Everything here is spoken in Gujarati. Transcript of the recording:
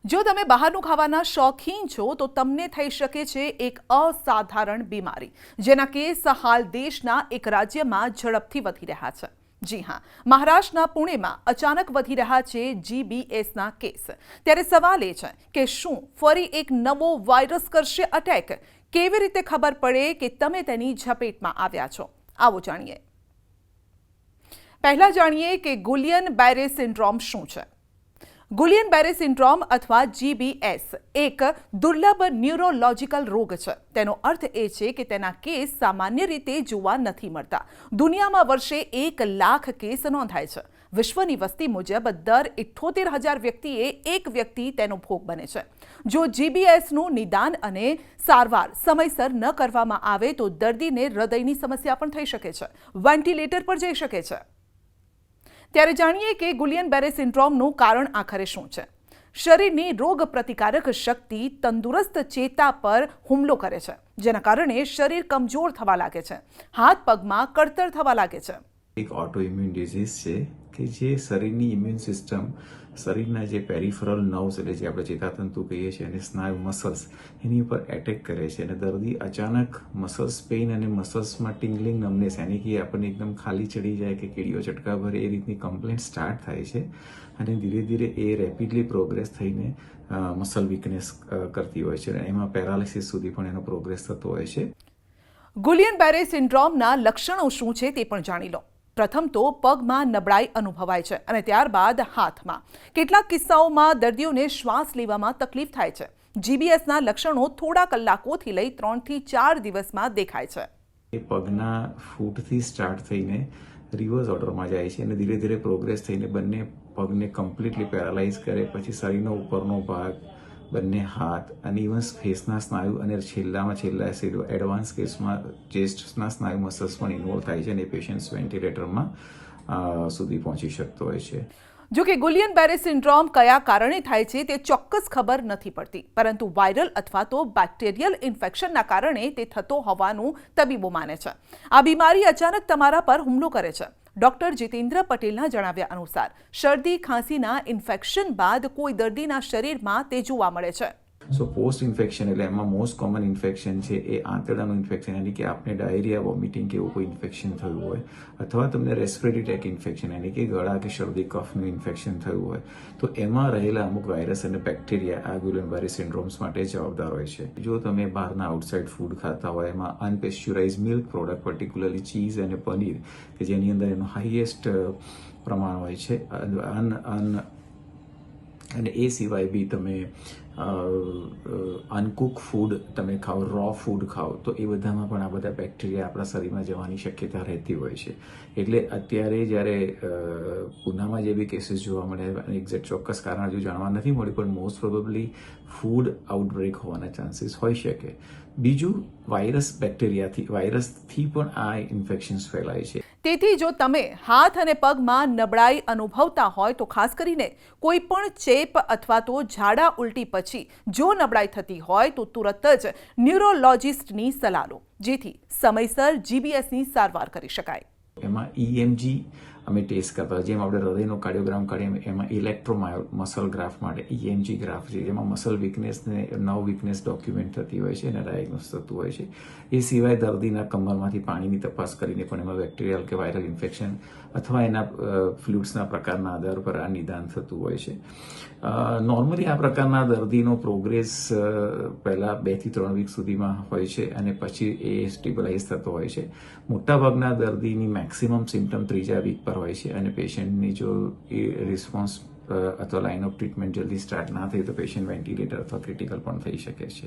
જો તમે બહારનું ખાવાના શોખીન છો તો તમને થઈ શકે છે એક અસાધારણ બીમારી, જેના કેસ હાલ દેશના એક રાજ્યમાં ઝડપથી વધી રહ્યા છે. જી હા, મહારાષ્ટ્રના પુણેમાં અચાનક વધી રહ્યા છે જીબીએસના કેસ. ત્યારે સવાલ એ છે કે શું ફરી એક નવો વાયરસ કરશે અટેક? કેવી રીતે ખબર પડે કે તમે તેની ઝપેટમાં આવ્યા છો? આવો જાણીએ. પહેલા જાણીએ કે ગુલિયન-બેરે સિન્ડ્રોમ શું છે. ગુલિયન-બેરે સિન્ડ્રોમ અથવા જીબીએસ એક દુર્લભ ન્યુરોલોજિકલ રોગ છે. તેનો અર્થ એ છે કે તેના કેસ સામાન્ય રીતે જોવા નથી મળતા. દુનિયામાં વર્ષે 1 લાખ કેસ નોંધાય છે. વિશ્વની વસ્તી મુજબ દર 78,000 વ્યક્તિએ એક વ્યક્તિ તેનો ભોગ બને છે. જો જીબીએસનું નિદાન અને સારવાર સમયસર ન કરવામાં આવે તો દર્દીને હૃદયની સમસ્યા પણ થઈ શકે છે, વેન્ટિલેટર પર જઈ શકે છે. ત્યારે જાણીએ કે ગુલિયન-બેરે સિન્ડ્રોમનું કારણ આખરે શું છે. શરીરની રોગ પ્રતિકારક શક્તિ તંદુરસ્ત ચેતા પર હુમલો કરે છે, જેના કારણે શરીર કમજોર થવા લાગે છે, હાથ પગમાં કળતર થવા લાગે છે. એક ઓટો ઇમ્યુન ડિઝીઝ છે કે જે શરીરની ઇમ્યુન સિસ્ટમ, શરીરના જે પેરિફરલ નર્વ્સ એટલે જે આપણે ચેતાતંતુ કહીએ છીએ અને સ્નાયુ મસલ્સ એની ઉપર એટેક કરે છે અને દર્દી અચાનક મસલ્સ પેઇન અને મસલ્સમાં ટિંગલિંગ નમનેસ એની કે આપણને એકદમ ખાલી ચડી જાય કે કીડીઓ ચટકા ભરે એ રીતની કમ્પ્લેન્ટ સ્ટાર્ટ થાય છે અને ધીરે ધીરે એ રેપિડલી પ્રોગ્રેસ થઈને મસલ વીકનેસ કરતી હોય છે અને એમાં પેરાલિસિસ સુધી પણ એનો પ્રોગ્રેસ થતો હોય છે. ગુલિયન-બેરે સિન્ડ્રોમના લક્ષણો શું છે તે પણ જાણી લો. પ્રથમ તો પગમાં નબળાઈ અનુભવાય છે અને ત્યારબાદ હાથમાં. કેટલાક કિસ્સાઓમાં દર્દીઓને શ્વાસ લેવામાં તકલીફ થાય છે. જીબીએસના લક્ષણો થોડા કલાકોથી લઈ 3 થી 4 દિવસમાં દેખાય છે. એ પગના ફૂટથી સ્ટાર્ટ થઈને રિવર્સ ઓર્ડરમાં જાય છે અને ધીરે ધીરે પ્રોગ્રેસ થઈને બંને પગને કમ્પ્લીટલી પેરાલાઇઝ કરે, પછી શરીરનો ઉપરનો ભાગ, બંને હાથ અને ઇવન ફેસના સ્નાયુ અને છેલ્લા એડવાન્સ કેસમાં ચેસ્ટના સ્નાયુ મસલ્સ પણ ઇન્વોલ્વ થાય છે અને પેશન્ટ વેન્ટિલેટરમાં સુધી પહોંચી શકતો હોય છે. જો કે ગુલિયન-બેરે સિન્ડ્રોમ કયા કારણે થાય છે તે ચોક્કસ ખબર નથી પડતી, પરંતુ વાયરલ અથવા તો બેક્ટેરિયલ ઇન્ફેક્શનના કારણે તે થતો હોવાનું તબીબો માને છે. આ બીમારી અચાનક તમારા પર હુમલો કરે છે. ડોક્ટર જીતેન્દ્ર પટેલના જણાવ્યા અનુસાર શરદી ખાંસીના ઇન્ફેક્શન બાદ કોઈ દર્દીના શરીરમાં તે જોવા મળે છે. સો પોસ્ટ ઇન્ફેક્શન એટલે એમાં મોસ્ટ કોમન ઇન્ફેક્શન છે એ આંતરડાનું ઇન્ફેક્શન, એટલે કે આપણે ડાયરિયા, વોમિટિંગ કે એવું કોઈ ઇન્ફેક્શન થયું હોય, અથવા તમને રેસ્પિરેટરી ટ્રેક ઇન્ફેક્શન એટલે કે ગળા કે શરદી કફનું ઇન્ફેક્શન થયું હોય, તો એમાં રહેલા અમુક વાયરસ અને બેક્ટેરિયા આ ગુલિયન-બેરે સિન્ડ્રોમ્સ માટે જવાબદાર હોય છે. જો તમે બહારના આઉટસાઇડ ફૂડ ખાતા હોય, એમાં અનપેસ્ચ્યુરાઇઝ મિલ્ક પ્રોડક્ટ, પર્ટિક્યુલરલી ચીઝ અને પનીર કે જેની અંદર એનું હાઈએસ્ટ પ્રમાણ હોય છે, અને એ સિવાય બી તમે અનકુક ફૂડ તમે ખાઓ, રો ફૂડ ખાઓ, તો એ બધામાં પણ આ બધા બેક્ટેરિયા આપણા શરીરમાં જવાની શક્યતા રહેતી હોય છે. એટલે અત્યારે જ્યારે પૂનામાં જે બી કેસીસ જોવા મળ્યા, એક્ઝેક્ટ ચોક્કસ કારણ હજુ જાણવા નથી મળ્યું, પણ મોસ્ટ પ્રોબેબલી ફૂડ આઉટબ્રેક હોવાના ચાન્સીસ હોઈ શકે. બીજું, વાયરસથી પણ આ ઇન્ફેક્શન્સ ફેલાય છે. તેથી જો તમે હાથ અને પગમાં નબળાઈ અનુભવતા હોય તો ખાસ કરીને કોઈ પણ ચેપ અથવા તો ઝાડા ઉલટી પછી જો નબળાઈ થતી હોય તો તુરત જ ન્યુરોલોજિસ્ટની સલાહ લો, જેથી સમયસર જીબીએસની સારવાર કરી શકાય. એમાં EMG અમે ટેસ્ટ કરતા હોય, જેમ આપણે હૃદયનો કાર્ડિયોગ્રામ કાઢીએ એમાં ઇલેક્ટ્રો મસલ ગ્રાફ માટે EMG ગ્રાફ છે, જેમાં મસલ વીકનેસને નર્વ વીકનેસ ડોક્યુમેન્ટ થતી હોય છે અને ડાયગ્નોસ થતું હોય છે. એ સિવાય દર્દીના કમરમાંથી પાણીની તપાસ કરીને પણ એમાં બેક્ટેરિયલ કે વાયરલ ઇન્ફેક્શન અથવા એના ફ્લુઇડ્સના પ્રકારના આધાર પર આ નિદાન થતું હોય છે. નોર્મલી આ પ્રકારના દર્દીનો પ્રોગ્રેસ પહેલા 2 થી 3 વીક સુધીમાં હોય છે અને પછી એ સ્ટેબલાઇઝ થતો હોય છે. મોટાભાગના દર્દીની મેક્સિમમ સિમ્ટમ 3જા વીક પર હોય છે અને પેશન્ટની જો એ રિસ્પોન્સ અથવા લાઇન ઓફ ટ્રીટમેન્ટ જલ્દી સ્ટાર્ટ ના થઈ તો પેશન્ટ વેન્ટિલેટર અથવા ક્રિટિકલ પણ થઈ શકે છે.